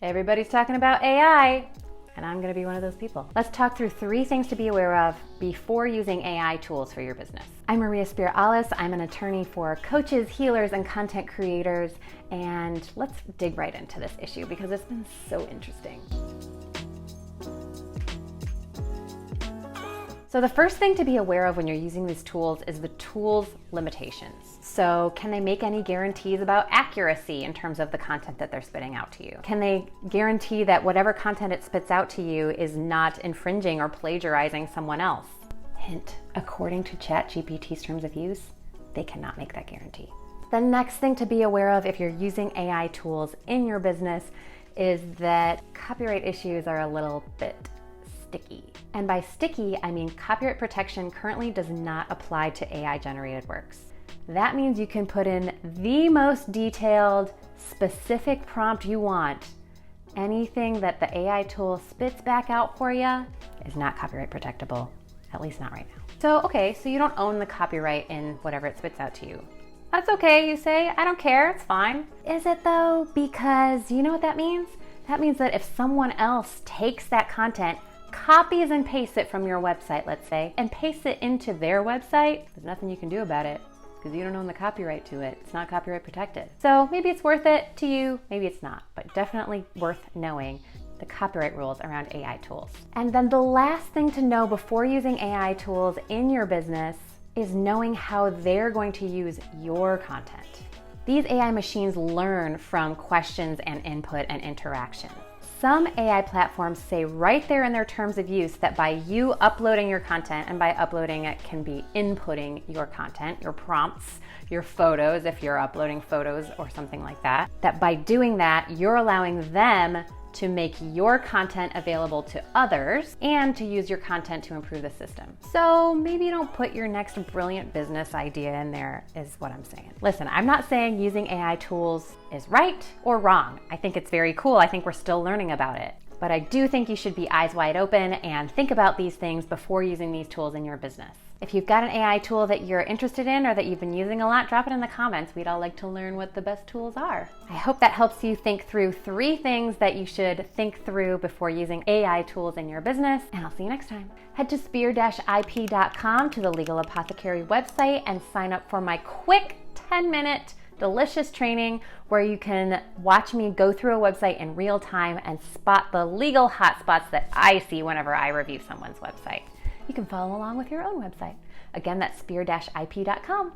Everybody's talking about AI, and I'm gonna be one of those people. Let's talk through 3 things to be aware of before using AI tools for your business. I'm Maria Spiralis. I'm an attorney for coaches, healers, and content creators, and let's dig right into this issue because it's been so interesting. So the first thing to be aware of when you're using these tools is the tool's limitations. So can they make any guarantees about accuracy in terms of the content that they're spitting out to you? Can they guarantee that whatever content it spits out to you is not infringing or plagiarizing someone else? Hint, according to ChatGPT's terms of use, they cannot make that guarantee. The next thing to be aware of if you're using AI tools in your business is that copyright issues are a little bit sticky. And by sticky, I mean copyright protection currently does not apply to AI generated works. That means you can put in the most detailed, specific prompt you want. Anything that the AI tool spits back out for you is not copyright protectable, at least not right now. So you don't own the copyright in whatever it spits out to you. That's okay, you say, I don't care, it's fine. Is it though? Because you know what that means? That means that if someone else takes that content, copies and pastes it from your website, let's say, and pastes it into their website, there's nothing you can do about it because you don't own the copyright to it. It's not copyright protected. So maybe it's worth it to you, maybe it's not, but definitely worth knowing the copyright rules around AI tools. And then the last thing to know before using AI tools in your business is knowing how they're going to use your content. These AI machines learn from questions and input and interaction. Some AI platforms say right there in their terms of use that by you uploading your content, and by uploading it can be inputting your content, your prompts, your photos if you're uploading photos or something like that, that by doing that, you're allowing them to make your content available to others and to use your content to improve the system. So maybe you don't put your next brilliant business idea in there is what I'm saying. Listen, I'm not saying using AI tools is right or wrong. I think it's very cool. I think we're still learning about it. But I do think you should be eyes wide open and think about these things before using these tools in your business. If you've got an AI tool that you're interested in or that you've been using a lot, drop it in the comments. We'd all like to learn what the best tools are. I hope that helps you think through 3 things that you should think through before using AI tools in your business, and I'll see you next time. Head to spear-ip.com to the Legal Apothecary website and sign up for my quick 10-minute delicious training where you can watch me go through a website in real time and spot the legal hotspots that I see whenever I review someone's website. You can follow along with your own website. Again, that's spear-ip.com.